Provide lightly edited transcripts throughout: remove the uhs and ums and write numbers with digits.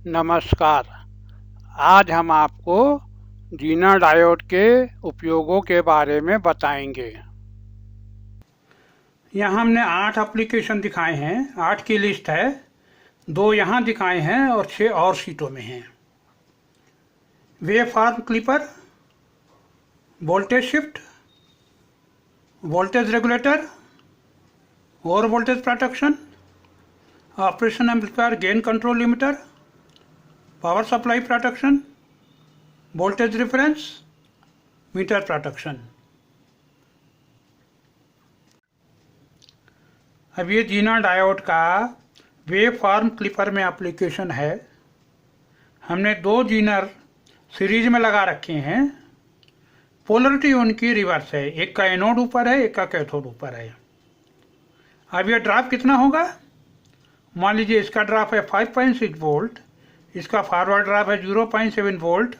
नमस्कार। आज हम आपको जीना डायोड के उपयोगों के बारे में बताएंगे। यहाँ हमने 8 एप्लीकेशन दिखाए हैं। 8 की लिस्ट है, 2 यहाँ दिखाए हैं और 6 और शीटों में हैं। Wave form clipper, voltage shift, voltage regulator, over voltage protection, operation amplifier gain control limiter, power supply protection, voltage reference, meter protection. अब ये जीना डायोड का वेव फॉर्म क्लिपर में एप्लीकेशन है। हमने 2 जीनर सीरीज में लगा रखे हैं। पोलरिटी उनकी रिवर्स है, एक का एनोड ऊपर है, एक का कैथोड ऊपर है। अब ये ड्रॉप कितना होगा? मान लीजिए इसका ड्रॉप है 5.6 वोल्ट, इसका फॉरवर्ड ड्रॉप है 0.7 वोल्ट,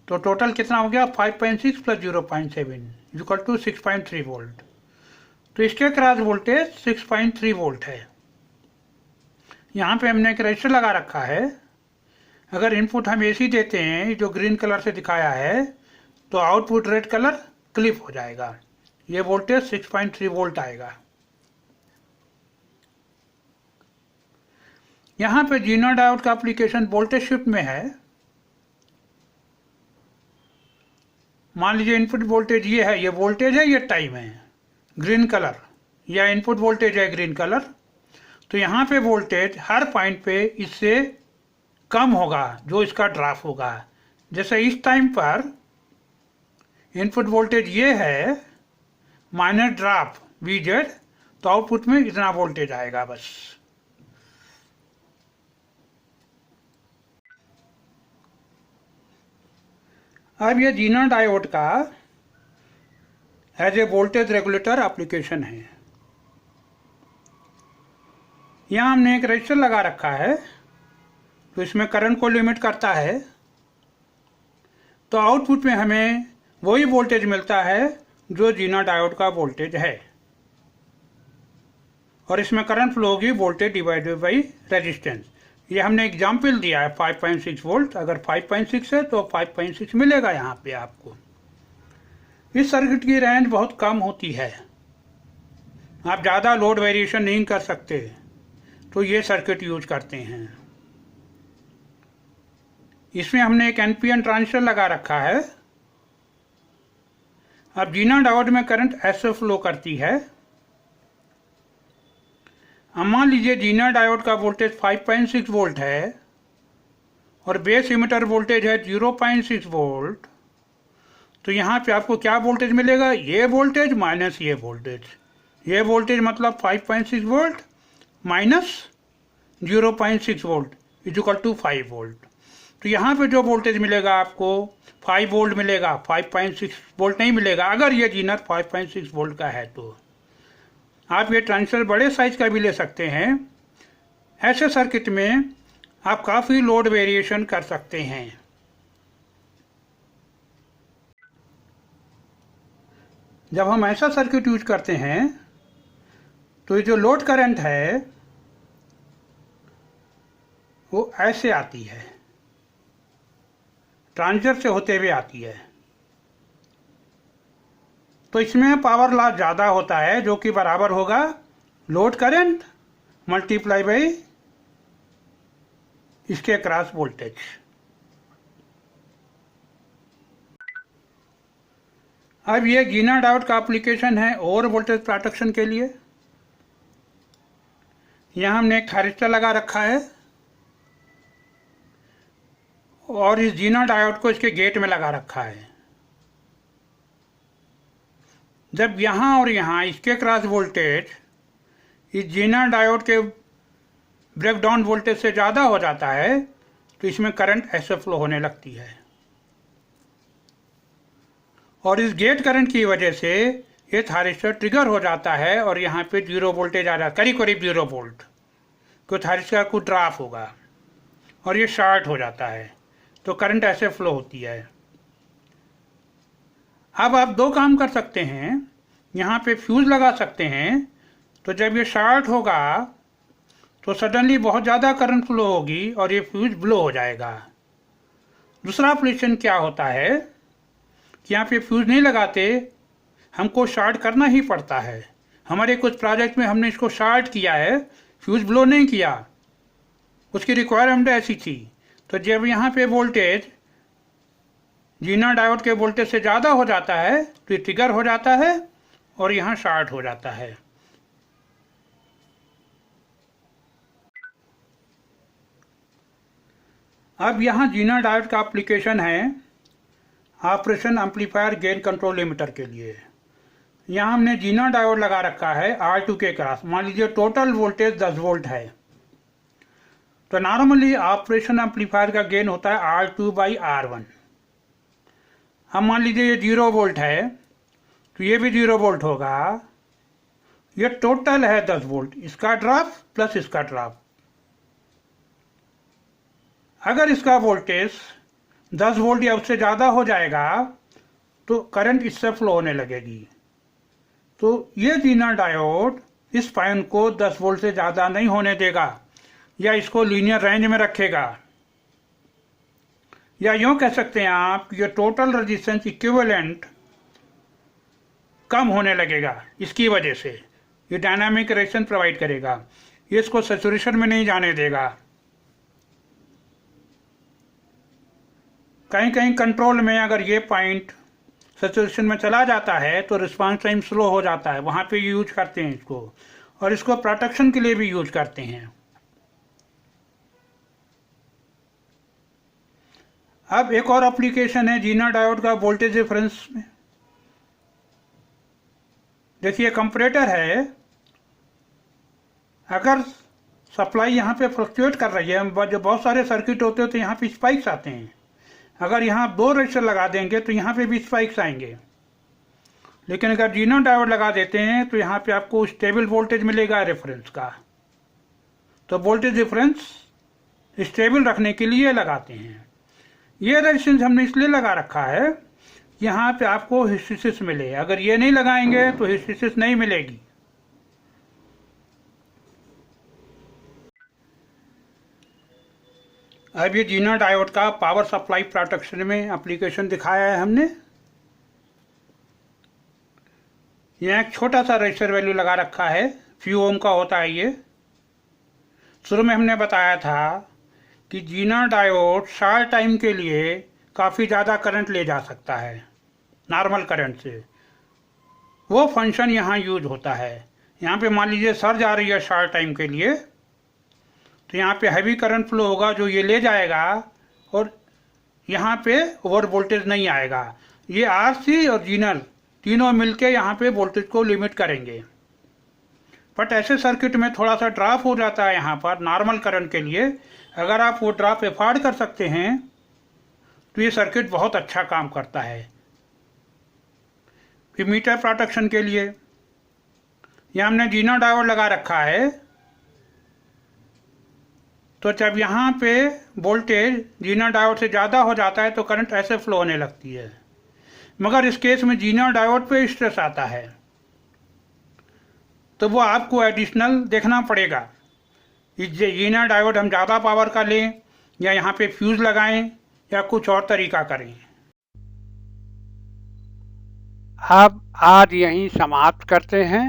तो टोटल कितना हो गया? 5.6 प्लस 0.7 इक्वल टू 6.3 वोल्ट। तो इसके क्रॉस वोल्टेज 6.3 वोल्ट है। यहाँ पे हमने एक रजिस्टर लगा रखा है। अगर इनपुट हम एसी देते हैं, जो ग्रीन कलर से दिखाया है, तो आउटपुट रेड कलर क्लिप हो जाएगा। ये वोल्टेज 6.3 वोल्ट आएगा। यहाँ पे जीना डायोड का एप्लीकेशन वोल्टेज शिफ्ट में है। मान लीजिए इनपुट वोल्टेज ये है, ये वोल्टेज है, ये टाइम है ग्रीन कलर, या इनपुट वोल्टेज है ग्रीन कलर। तो यहाँ पे वोल्टेज हर पॉइंट पे इससे कम होगा जो इसका ड्रॉप होगा। जैसे इस टाइम पर इनपुट वोल्टेज ये है माइनस ड्रॉप Vz, तो आउटपुट में इतना वोल्टेज आएगा बस। अब ये जीना डायोड का as a voltage regulator application है। यहाँ हमने एक रजिस्टर लगा रखा है, तो इसमें करंट को लिमिट करता है। तो आउटपुट में हमें वही वोल्टेज मिलता है जो जीना डायोड का वोल्टेज है, और इसमें करंट फ्लो होगी वोल्टेज डिवाइडेड बाई रेजिस्टेंस। ये हमने एग्जाम्पल दिया है 5.6 वोल्ट। अगर 5.6 है तो 5.6 मिलेगा यहाँ पे आपको। इस सर्किट की रेंज बहुत कम होती है, आप ज़्यादा लोड वेरिएशन नहीं कर सकते, तो ये सर्किट यूज करते हैं। इसमें हमने एक एनपीएन ट्रांजिस्टर लगा रखा है। अब जीना डायोड में करंट ऐसे फ्लो करती है। अब मान लीजिए जीना डायोड का वोल्टेज 5.6 वोल्ट है और बेस इमिटर वोल्टेज है 0.6 वोल्ट। तो यहाँ पे आपको क्या वोल्टेज मिलेगा? ये वोल्टेज माइनस ये वोल्टेज। ये वोल्टेज मतलब 5.6 volt minus 0.6 volt is equal to 5 volt. तो यहाँ पे जो वोल्टेज मिलेगा आपको 5 वोल्ट मिलेगा, 5.6 वोल्ट नहीं मिलेगा अगर ये जीनर 5.6 वोल्ट का है। तो आप ये ट्रांजिस्टर बड़े साइज का भी ले सकते हैं। ऐसे सर्किट में आप काफ़ी लोड वेरिएशन कर सकते हैं। जब हम ऐसा सर्किट यूज करते हैं तो ये जो लोड करंट है वो ऐसे आती है, ट्रांजिस्टर से होते हुए आती है। तो इसमें पावर लॉस ज़्यादा होता है, जो कि बराबर होगा लोड करंट मल्टीप्लाई बाई इसके क्रॉस वोल्टेज। अब ये जीना डायोड का एप्लीकेशन है ओवर वोल्टेज प्रोटेक्शन के लिए। यहाँ हमने एक थायरिस्टर लगा रखा है और इस जीना डायोड को इसके गेट में लगा रखा है। जब यहाँ और यहाँ इसके क्रॉस वोल्टेज इस जीना डायोड के ब्रेकडाउन वोल्टेज से ज़्यादा हो जाता है, तो इसमें करंट ऐसे फ्लो होने लगती है। और इस गेट करंट की वजह से ये थायरिस्टर ट्रिगर हो जाता है और यहाँ पे 0 वोल्टेज आ जाता है, करीब 0 वोल्ट, क्योंकि थायरिस्टर का कुछ ड्रॉप होगा और ये शॉर्ट हो जाता है, तो करंट ऐसे फ्लो होती है। अब आप 2 काम कर सकते हैं। यहाँ पे फ्यूज लगा सकते हैं, तो जब ये शॉर्ट होगा तो सडनली बहुत ज़्यादा करंट फ्लो होगी और ये फ्यूज ब्लो हो जाएगा। दूसरा ऑपरेशन क्या होता है कि यहाँ पे फ्यूज नहीं लगाते, हमको शार्ट करना ही पड़ता है। हमारे कुछ प्रोजेक्ट में हमने इसको शार्ट किया है, फ्यूज ब्लो नहीं किया, उसकी रिक्वायरमेंट ऐसी थी। तो जब यहाँ पे वोल्टेज जीना डायोड के वोल्टेज से ज़्यादा हो जाता है तो ये ट्रिगर हो जाता है और यहाँ शार्ट हो जाता है। अब यहाँ जीना डायोड का एप्लीकेशन है operation amplifier gain control limiter के लिए। यहाँ हमने जीना डायोड लगा रखा है R2 के क्रॉस। मान लीजिए टोटल वोल्टेज 10 वोल्ट है, तो नॉर्मली ऑपरेशन एम्पलीफायर का गेन होता है R2/R1। अब मान लीजिए ये 0 वोल्ट है तो ये भी 0 वोल्ट होगा। ये टोटल है 10 वोल्ट, इसका ड्रॉप प्लस इसका ड्रॉप। अगर इसका वोल्टेज 10 वोल्ट या उससे ज़्यादा हो जाएगा तो करंट इससे फ्लो होने लगेगी। तो ये जीना डायोड इस फैन को 10 वोल्ट से ज़्यादा नहीं होने देगा या इसको लीनियर रेंज में रखेगा। या यूँ कह सकते हैं आप कि ये टोटल रेजिस्टेंस इक्विवेलेंट कम होने लगेगा। इसकी वजह से ये डायनामिक रेजिस्टेंस प्रोवाइड करेगा, ये इसको सैचुरेशन में नहीं जाने देगा। कहीं कहीं कंट्रोल में अगर ये पॉइंट सैचुरेशन में चला जाता है तो रिस्पांस टाइम स्लो हो जाता है, वहाँ पे यूज करते हैं इसको, और इसको प्रोटेक्शन के लिए भी यूज करते हैं। अब एक और एप्लीकेशन है जीना डायोड का वोल्टेज डिफरेंस में। देखिए कंपैरेटर है, अगर सप्लाई यहाँ पे फ्लक्चुएट कर रही है, जो बहुत सारे सर्किट होते हैं तो यहाँ पे स्पाइक्स आते हैं। अगर यहाँ 2 रजिस्टर लगा देंगे तो यहाँ पे भी स्पाइक्स आएंगे, लेकिन अगर जीना डायोड लगा देते हैं तो यहाँ पे आपको स्टेबल वोल्टेज मिलेगा रेफरेंस का। तो वोल्टेज डिफरेंस स्टेबल रखने के लिए लगाते हैं। ये रेजिस्टेंस हमने इसलिए लगा रखा है यहाँ पे आपको हिस्टैरिसीस मिले। अगर ये नहीं लगाएंगे तो हिस्टैरिसीस नहीं मिलेगी। अब ये जीना डायोड का पावर सप्लाई प्रोटेक्शन में एप्लीकेशन दिखाया है हमने। यहाँ एक छोटा सा रजिस्टर वैल्यू लगा रखा है, फ्यू ओम का होता है ये। शुरू में हमने बताया था कि जीना डायोड शॉर्ट टाइम के लिए काफ़ी ज़्यादा करंट ले जा सकता है नॉर्मल करंट से। वो फंक्शन यहाँ यूज होता है। यहाँ पे मान लीजिए सर्ज आ रही है शॉर्ट टाइम के लिए, तो यहाँ पे हैवी करंट फ्लो होगा जो ये ले जाएगा और यहाँ पे ओवर वोल्टेज नहीं आएगा। ये आरसी और जीनल तीनों मिलके यहाँ पे वोल्टेज को लिमिट करेंगे। बट ऐसे सर्किट में थोड़ा सा ड्रॉप हो जाता है यहाँ पर नॉर्मल करंट के लिए। अगर आप वो ड्रॉप एफोर्ड कर सकते हैं तो ये सर्किट बहुत अच्छा काम करता है। फिर मीटर प्रोटेक्शन के लिए यहाँ हमने जीना डायोड लगा रखा है, तो जब यहाँ पे वोल्टेज जीना डायोड से ज़्यादा हो जाता है तो करंट ऐसे फ्लो होने लगती है। मगर इस केस में जीना डायोड पे स्ट्रेस आता है, तो वो आपको एडिशनल देखना पड़ेगा। जीना डायोड हम ज़्यादा पावर का लें या यहाँ पे फ्यूज़ लगाएं या कुछ और तरीका करें। अब आज यहीं समाप्त करते हैं।